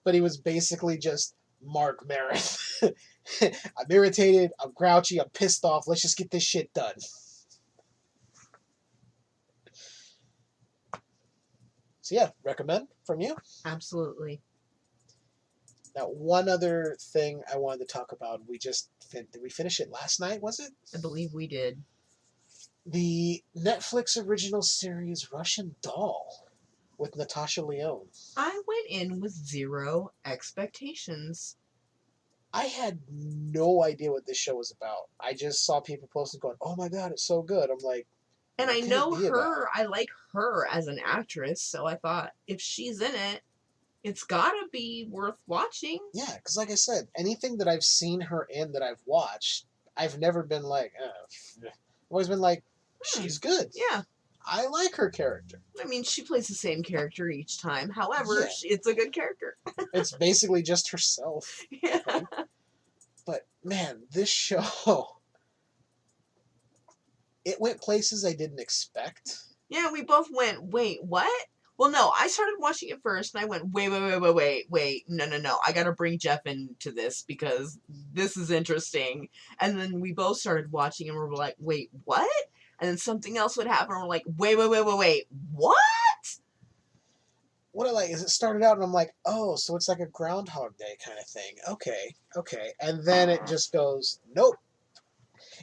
But he was basically just Mark Maron. I'm irritated, I'm grouchy, I'm pissed off, let's just get this shit done. So yeah, recommend from you? Absolutely. Now, one other thing I wanted to talk about, did we finish it last night, was it? I believe we did. The Netflix original series Russian Doll with Natasha Lyonne. I went in with zero expectations. I had no idea what this show was about. I just saw people posting going, oh my god, it's so good. I'm like, and I know her, I like her as an actress, so I thought if she's in it, it's gotta be worth watching. Yeah, because like I said, anything that I've seen her in that I've watched, I've never been like, I've always been like, she's good. Yeah. I like her character. I mean, she plays the same character each time. However, Yeah. it's a good character. It's basically just herself. Yeah. But, man, this show... It went places I didn't expect. Yeah, we both went, wait, what? Well, no, I started watching it first, and I went, wait, no. I gotta bring Jeff into this, because this is interesting. And then we both started watching, and we were like, wait, what? And then something else would happen, and we're like, wait, what? What I like is it started out, and I'm like, oh, so it's like a Groundhog Day kind of thing. Okay. And then it just goes, nope.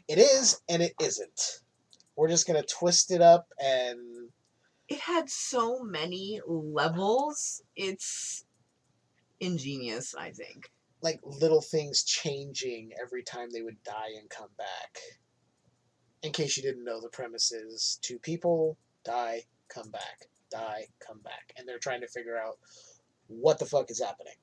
It is, and it isn't. We're just going to twist it up, and... It had so many levels. It's ingenious, I think. Like, little things changing every time they would die and come back. In case you didn't know, the premise is 2 people die, come back, die, come back. And they're trying to figure out what the fuck is happening.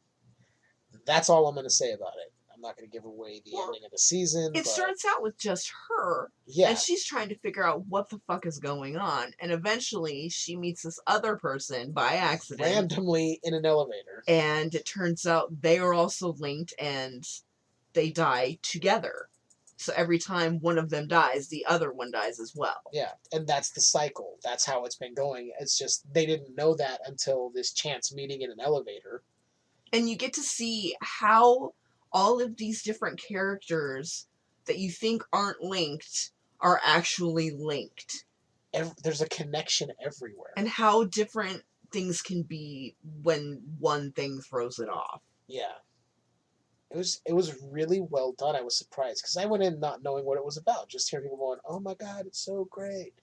That's all I'm going to say about it. I'm not going to give away the ending of the season. It starts out with just her. Yeah. And she's trying to figure out what the fuck is going on. And eventually she meets this other person by accident. Randomly in an elevator. And it turns out they are also linked and they die together. So every time one of them dies, the other one dies as well. Yeah. And that's the cycle. That's how it's been going. It's just they didn't know that until this chance meeting in an elevator. And you get to see how all of these different characters that you think aren't linked are actually linked. There's a connection everywhere. And how different things can be when one thing throws it off. Yeah. It was really well done. I was surprised because I went in not knowing what it was about. Just hearing people going, oh my God, it's so great.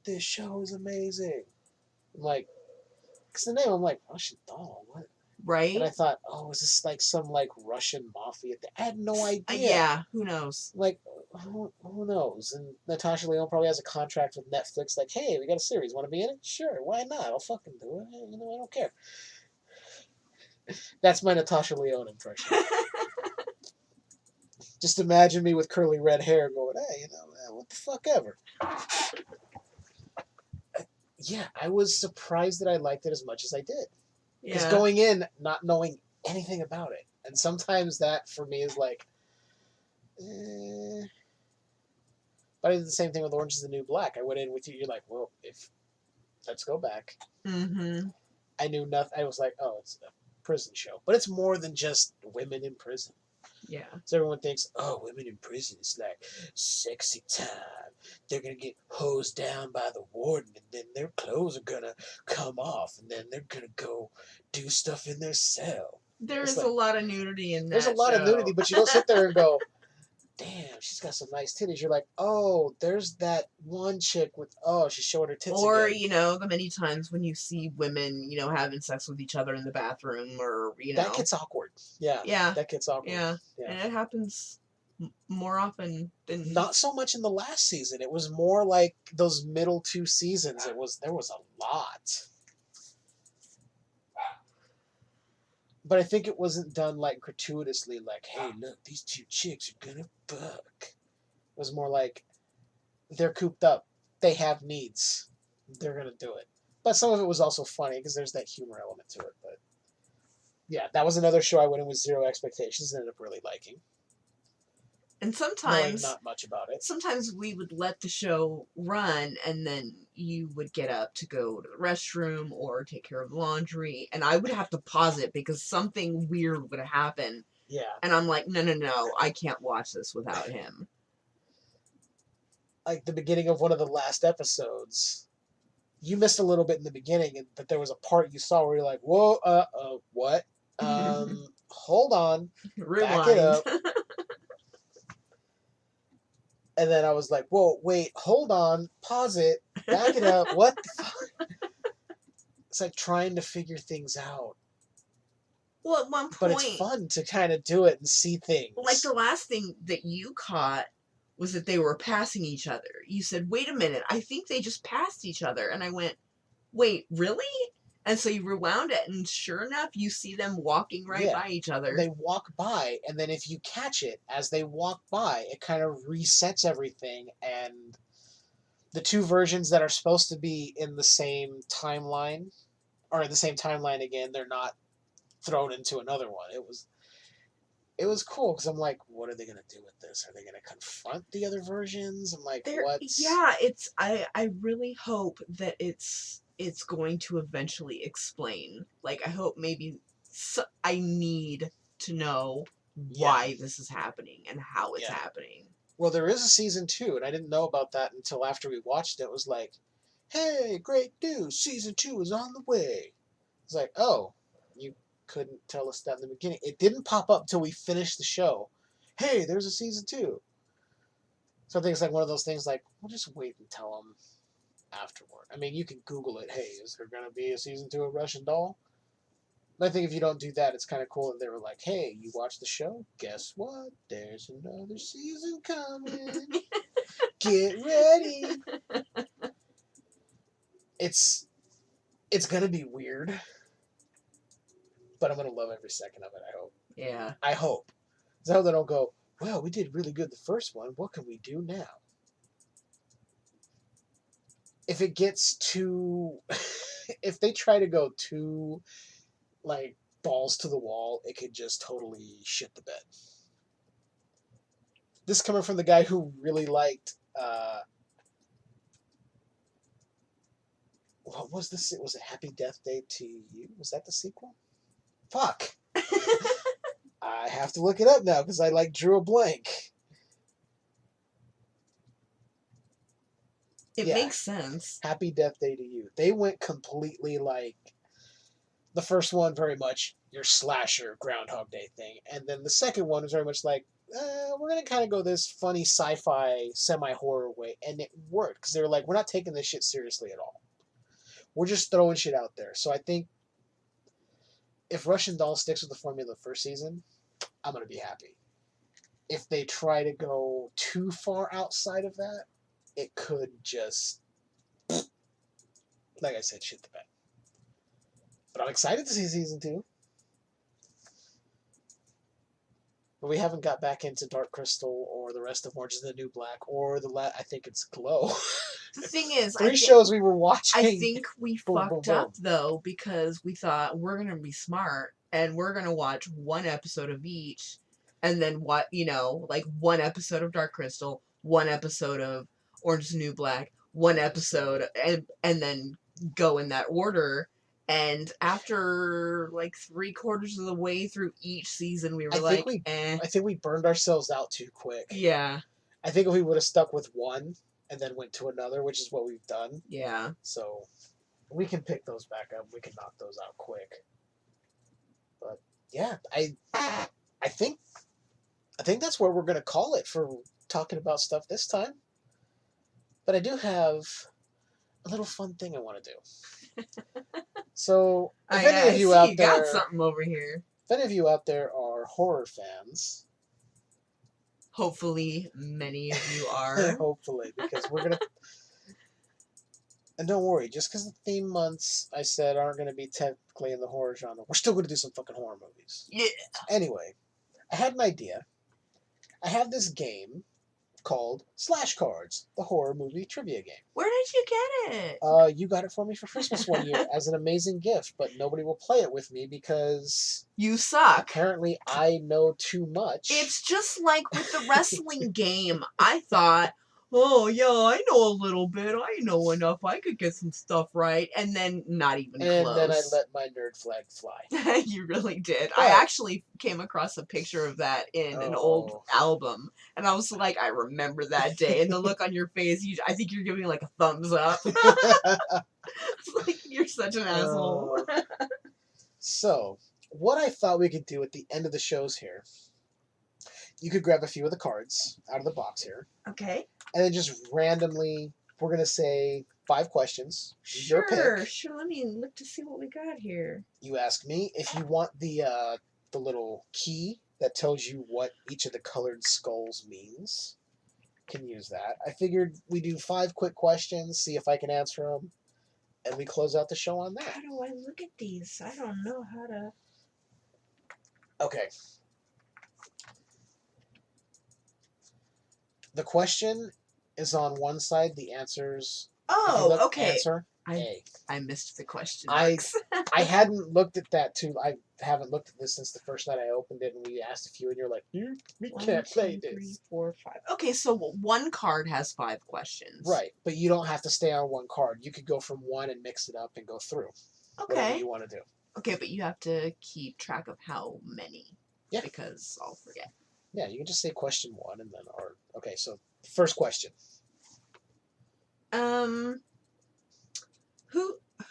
This show is amazing. I'm like, because the name, I'm like, Russian doll, what? Right? And I thought, oh, is this like some like Russian mafia thing? I had no idea. Yeah, who knows? Like, who knows? And Natasha Lyonne probably has a contract with Netflix. Like, hey, we got a series. Want to be in it? Sure, why not? I'll fucking do it. I don't care. That's my Natasha Lyonne impression. Just imagine me with curly red hair going, hey, what the fuck ever. Yeah, I was surprised that I liked it as much as I did. Because going in, not knowing anything about it. And sometimes that, for me, is like, But I did the same thing with Orange is the New Black. I went in with you, you're like, well, let's go back. Mm-hmm. I knew nothing. I was like, oh, it's a prison show. But it's more than just women in prison. Yeah. So everyone thinks, oh, women in prison is like sexy time. They're going to get hosed down by the warden, and then their clothes are going to come off, and then they're going to go do stuff in their cell. There's a lot of nudity in that There's a lot of nudity, but you don't sit there and go, damn, she's got some nice titties. You're like, oh, there's that one chick with, she's showing her tits Or, again. the many times when you see women, having sex with each other in the bathroom or, That gets awkward. Yeah. Yeah. That gets awkward. Yeah. And it happens more often than... Not so much in the last season. It was more like those middle 2 seasons. There was a lot. But I think it wasn't done like gratuitously, like, hey, look, these 2 chicks are gonna fuck. It was more like, they're cooped up. They have needs. They're gonna do it. But some of it was also funny because there's that humor element to it. But yeah, that was another show I went in with 0 expectations and ended up really liking. And sometimes... Knowing not much about it. Sometimes we would let the show run, and then you would get up to go to the restroom or take care of laundry, and I would have to pause it because something weird would happen. Yeah. And I'm like, no, I can't watch this without him. Like the beginning of one of the last episodes, you missed a little bit in the beginning, but there was a part you saw where you're like, whoa, what? Hold on. Rewind. Back it up. And then I was like, whoa, wait, hold on, pause it, back it up, what the fuck? It's like trying to figure things out. Well, at one point... But it's fun to kind of do it and see things. Like the last thing that you caught was that they were passing each other. You said, wait a minute, I think they just passed each other. And I went, wait, really? And so you rewound it, and sure enough, you see them walking by each other. They walk by, and then if you catch it as they walk by, it kind of resets everything, and the two versions that are supposed to be in the same timeline, or in the same timeline again, they're not thrown into another one. It was cool because I'm like, what are they gonna do with this? Are they gonna confront the other versions? I'm like, Yeah, I really hope that it's going to eventually explain. Like, I hope maybe I need to know why this is happening and how it's happening. Well, there is a season 2, and I didn't know about that until after we watched it. It was like, hey, great news, season 2 is on the way. It's like, oh, you couldn't tell us that in the beginning. It didn't pop up till we finished the show. Hey, there's a season 2. So I think it's like one of those things like, we'll just wait and tell them afterward. I mean, you can Google it. Hey, is there going to be a season 2 of Russian Doll? But I think if you don't do that, it's kind of cool that they were like, hey, you watched the show? Guess what? There's another season coming. Get ready. It's going to be weird, but I'm going to love every second of it, I hope. Yeah. I hope. Because I hope they don't go, well, we did really good the first one. What can we do now? If it gets too... if they try to go too, like, balls to the wall, it could just totally shit the bed. This coming from the guy who really liked... what was this? Was it Happy Death Day to You? Was that the sequel? Fuck! I have to look it up now because I drew a blank. It makes sense. Happy Death Day to You. They went completely like the first one very much your slasher Groundhog Day thing, and then the second one was very much like we're gonna kind of go this funny sci-fi semi-horror way, and it worked because they were like, we're not taking this shit seriously at all. We're just throwing shit out there. So I think if Russian Doll sticks with the formula of the first season, I'm going to be happy. If they try to go too far outside of that, it could just, like I said, shit the bed. But I'm excited to see season 2. But we haven't got back into Dark Crystal or the rest of Orange is the New Black or I think it's Glow. The thing is, 3 shows we were watching. I think we fucked up, though, because we thought we're going to be smart and we're going to watch one episode of each and then what, like one episode of Dark Crystal, one episode of Orange is the New Black, one episode, and then go in that order. And after like 3/4 of the way through each season, we were I think we burned ourselves out too quick. Yeah. I think if we would have stuck with one and then went to another, which is what we've done. Yeah. So we can pick those back up. We can knock those out quick. But yeah, I think that's where we're going to call it for talking about stuff this time. But I do have a little fun thing I want to do. So, if any of you out there, got something over here. If any of you out there are horror fans, hopefully many of you are. Hopefully, because we're gonna. And don't worry, just because the theme months I said aren't going to be technically in the horror genre, we're still going to do some fucking horror movies. Yeah. Anyway, I had an idea. I have this game called Slash Cards, the horror movie trivia game. Where did you get it? You got it for me for Christmas one year as an amazing gift, but nobody will play it with me because you suck. Apparently, I know too much. It's just like with the wrestling game. I thought, oh yeah, I know a little bit. I know enough. I could get some stuff right, and then not even close. And then I let my nerd flag fly. You really did. But I actually came across a picture of that in an old album, and I was like, I remember that day. And the look on your face, I think you're giving like a thumbs up. It's like, you're such an asshole. So, what I thought we could do at the end of the shows here, you could grab a few of the cards out of the box here. Okay. And then just randomly, we're going to say 5 questions. Sure. Let me look to see what we got here. You ask me. If you want the little key that tells you what each of the colored skulls means, you can use that. I figured we do 5 quick questions, see if I can answer them, and we close out the show on that. How do I look at these? I don't know how to... Okay. The question is on one side, the answer's... Oh, okay. Answer I A. missed the question I marks. hadn't looked at that too. I haven't looked at this since the first night I opened it, and we asked a few, and you're like, we can't play 1, 2, this. 3, 4, 5. Okay, so one card has 5 questions. Right, but you don't have to stay on one card. You could go from one and mix it up and go through. Okay. Whatever you want to do. Okay, but you have to keep track of how many. Yeah. Because I'll forget. Yeah, you can just say question 1 and then, okay, so first question.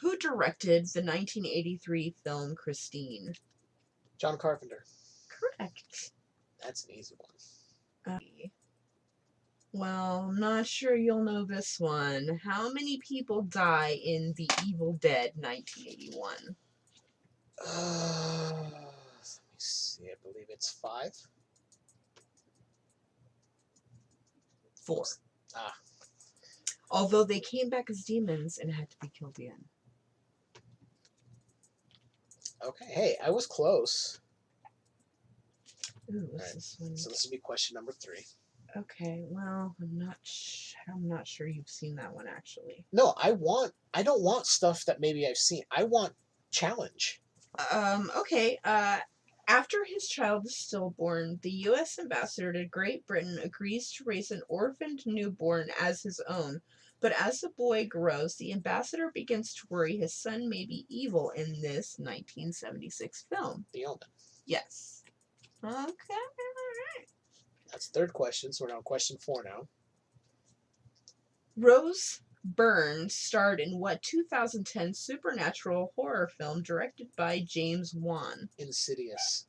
Who directed the 1983 film Christine? John Carpenter. Correct. That's an easy one. Well, I'm not sure you'll know this one. How many people die in The Evil Dead 1981? Let me see. I believe it's 5. 4. Ah. Although they came back as demons and had to be killed again. Okay, hey, I was close. Ooh, what's this one? So this will be question number 3. Okay, well, I'm not sure you've seen that one actually. No, I don't want stuff that maybe I've seen. I want challenge. Okay, after his child is stillborn, the U.S. ambassador to Great Britain agrees to raise an orphaned newborn as his own. But as the boy grows, the ambassador begins to worry his son may be evil in this 1976 film. The Omen. Yes. Okay, all right. That's the third question, so we're on question 4 now. Rose Byrne starred in what 2010 supernatural horror film directed by James Wan? Insidious.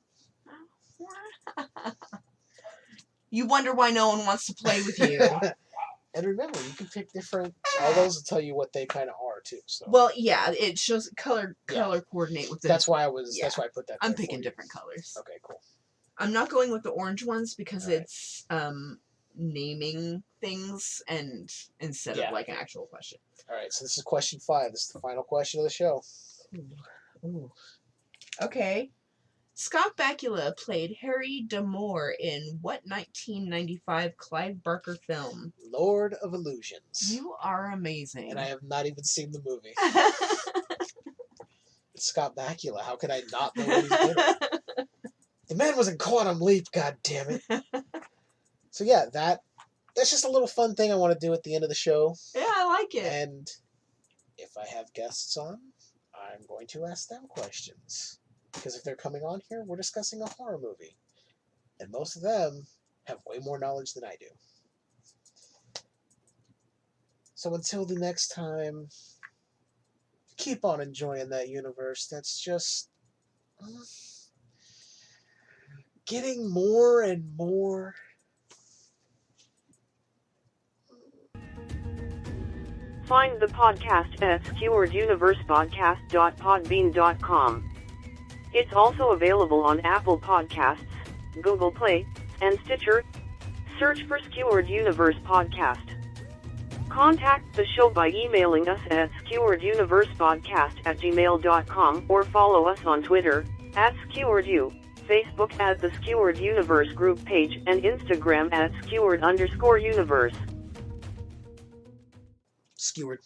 You wonder why no one wants to play with you. And remember, you can pick different... All those will tell you what they kind of are, too. So. Well, yeah, it shows color coordinate with the... That's why I put that there. I'm picking different colors. Okay, cool. I'm not going with the orange ones because it's naming things and instead of like an actual question. All right, so this is question 5. This is the final question of the show. Ooh. Okay. Scott Bakula played Harry D'Amour in what 1995 Clive Barker film? Lord of Illusions. You are amazing. And I have not even seen the movie. It's Scott Bakula. How could I not know what he's good at? The man was in Quantum Leap, god damn it. So yeah, that's just a little fun thing I want to do at the end of the show. Yeah, I like it. And if I have guests on, I'm going to ask them questions. Because if they're coming on here, we're discussing a horror movie. And most of them have way more knowledge than I do. So until the next time, keep on enjoying that universe that's just getting more and more. Find the podcast at skewereduniversepodcast.podbean.com. It's also available on Apple Podcasts, Google Play, and Stitcher. Search for Skewered Universe Podcast. Contact the show by emailing us at skewereduniversepodcast@gmail.com or follow us on Twitter @SkeweredU, Facebook at the Skewered Universe group page, and Instagram at @Skewered_Universe. Skewered.